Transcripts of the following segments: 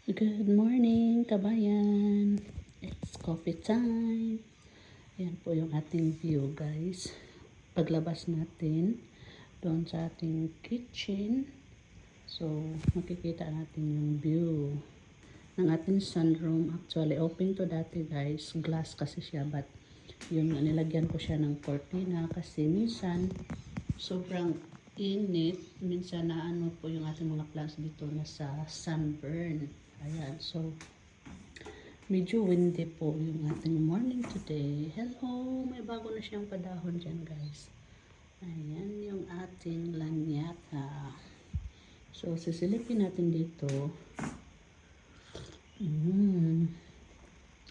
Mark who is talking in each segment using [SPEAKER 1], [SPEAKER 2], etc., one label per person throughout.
[SPEAKER 1] Good morning, kabayan. It's coffee time. Yan po yung ating view, guys. Paglabas natin doon sa ating kitchen. So, makikita natin yung view ng ating sunroom. Actually, open to dati, guys. Glass kasi siya, but yung nilagyan ko siya ng cortina kasi minsan sobrang init. Minsan na ano po yung ating mga plants dito na sa sunburn. Ayan, so medyo windy po yung ating morning today. Hello, may bago na siyang padahon dyan, guys. Ayan yung ating lanyata. So, sisilipin natin dito.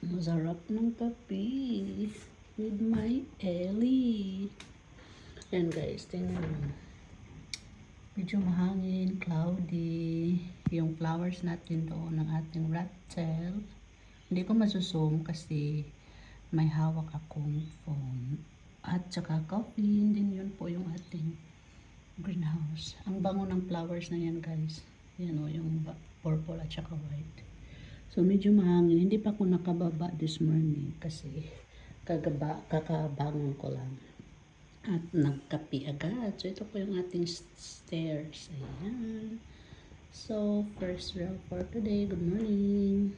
[SPEAKER 1] Masarap ng kape with my Ellie. Ayan, guys, tingnan mo. Medyo mahangin, cloudy. Yung flowers natin doon ng ating rat tail. Hindi ko masusum kasi may hawak akong phone. At saka coffee, din yun po yung ating greenhouse. Ang bango ng flowers na yan, guys. Yan o, yung purple at saka white. So, medyo mahangin. Hindi pa ako nakababa this morning kasi kakabangon ko lang. At nagkapi agad. So, ito po yung ating stairs. Ayan. So, first row for today. Good morning.